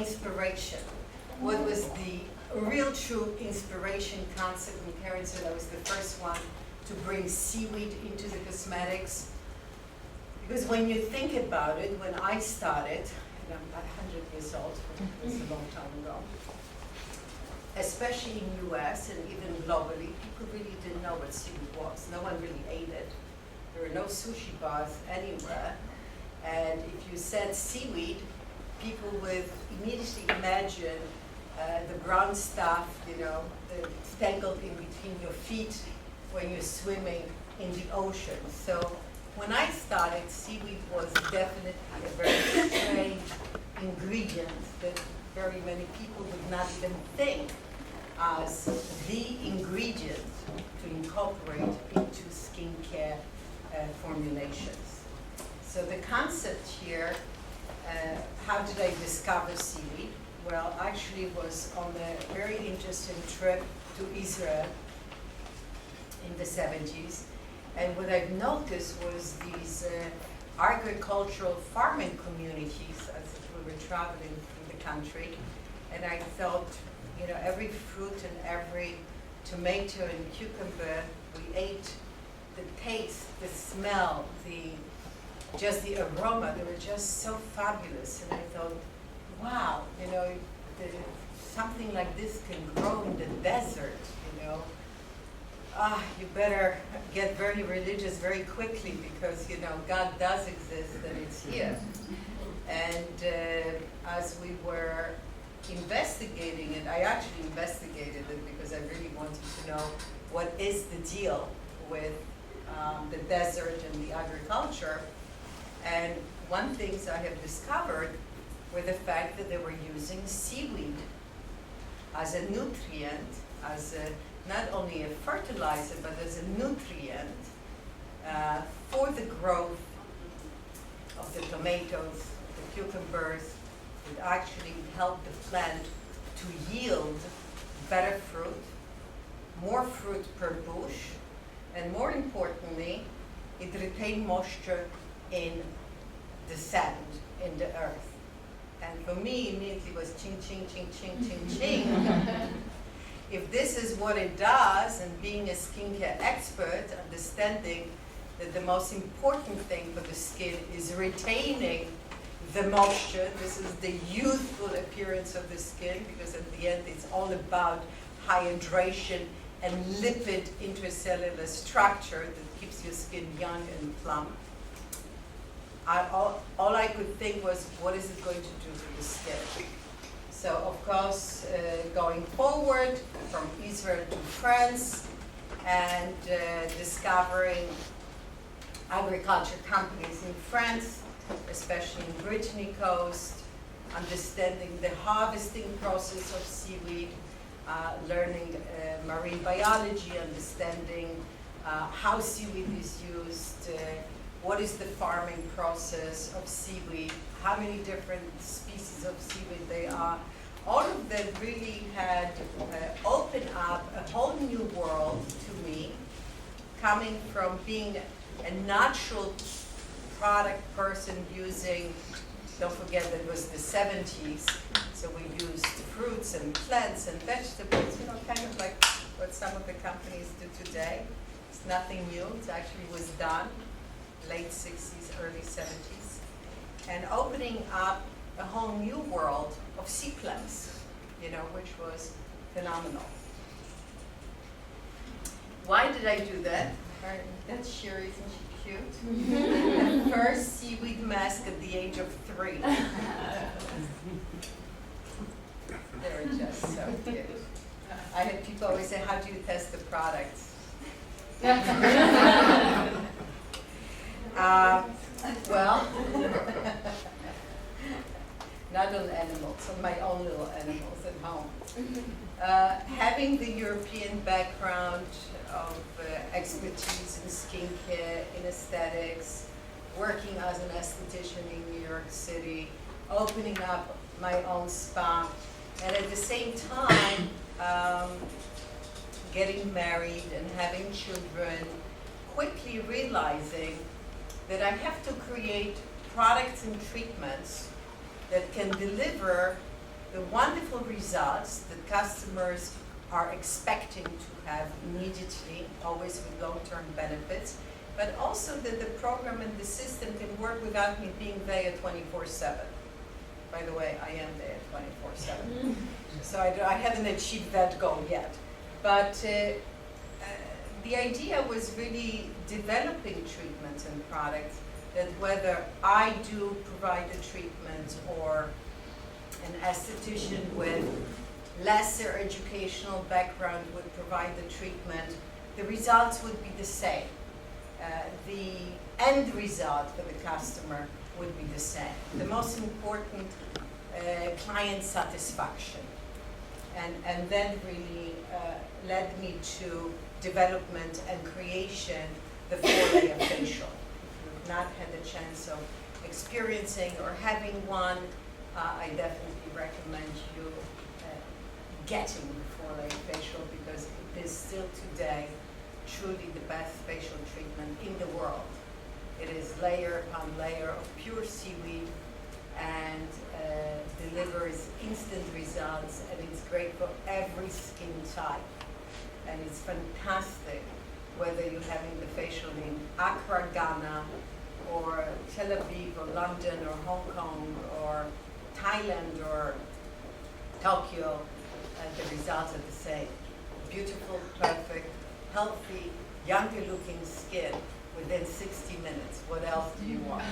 inspiration. What was the real true inspiration concept? And Karen said I was the first one to bring seaweed into the cosmetics. Because when you think about it, when I started, and I'm about 100 years old, it was a long time ago, especially in US and even globally, people really didn't know what seaweed was. No one really ate it. There were no sushi bars anywhere. And if you said seaweed, people would immediately imagine the brown stuff, tangled in between your feet when you're swimming in the ocean. So when I started, seaweed was definitely a very strange ingredient that very many people would not even think as the ingredient to incorporate into skincare formulations. So the concept here, how did I discover seaweed? Well, actually it was on a very interesting trip to Israel in the 70s. And what I've noticed was these agricultural farming communities as we were traveling through the country. And I thought, every fruit and every tomato and cucumber we ate, the taste, the smell, just the aroma, they were just so fabulous. And I thought, wow, something like this can grow in the desert, you better get very religious very quickly because, God does exist and it's here. And as we were investigating it, I actually investigated it because I really wanted to know what is the deal with the desert and the agriculture. And one thing I have discovered were the fact that they were using seaweed as a nutrient, as not only a fertilizer, but as a nutrient for the growth of the tomatoes, the cucumbers. It actually helped the plant to yield better fruit, more fruit per bush, and more importantly, it retained moisture in the sand, in the earth. And for me, immediately was ching, ching, ching, ching, ching, ching. If this is what it does, and being a skincare expert, understanding that the most important thing for the skin is retaining the moisture. This is the youthful appearance of the skin, because at the end it's all about hydration and lipid intracellular structure that keeps your skin young and plump. All I could think was, what is it going to do for the skin? So, of course, going forward from Israel to France and discovering agriculture companies in France, especially in Brittany Coast, understanding the harvesting process of seaweed, learning marine biology, understanding how seaweed is used, what is the farming process of seaweed, how many different species of seaweed there are. All of that really had opened up a whole new world to me, coming from being a natural product person using, don't forget that it was the 70s, so we used fruits and plants and vegetables, kind of like what some of the companies do today. It's nothing new, it actually was done late 60s, early 70s, and opening up a whole new world of sea plants, which was phenomenal. Why did I do that? That's Sherry, isn't she cute? The first seaweed mask at the age of 3. They're just so cute. I had people always say, how do you test the products? Well, not on animals, on my own little animals at home. Having the European background of expertise in skincare, in aesthetics, working as an esthetician in New York City, opening up my own spa, and at the same time getting married and having children, quickly realizing that I have to create products and treatments that can deliver the wonderful results that customers are expecting to have immediately, always with long-term benefits, but also that the program and the system can work without me being there 24/7. By the way, I am there 24/7. So I haven't achieved that goal yet. But the idea was really developing treatments and products that whether I do provide a treatment or an esthetician with lesser educational background would provide the treatment, the results would be the same. The end result for the customer would be the same. The most important, client satisfaction. And that really led me to development and creation the 4-layer facial. If you've not had a chance of experiencing or having one, I definitely recommend you getting the 4-layer facial, because it is still today truly the best facial treatment in the world. It is layer upon layer of pure seaweed and delivers instant results, and it's great for every skin type. And it's fantastic whether you're having the facial in Accra, Ghana, or Tel Aviv, or London, or Hong Kong, or Thailand, or Tokyo, the results are the same. Beautiful, perfect, healthy, younger looking skin within 60 minutes. What else do you want?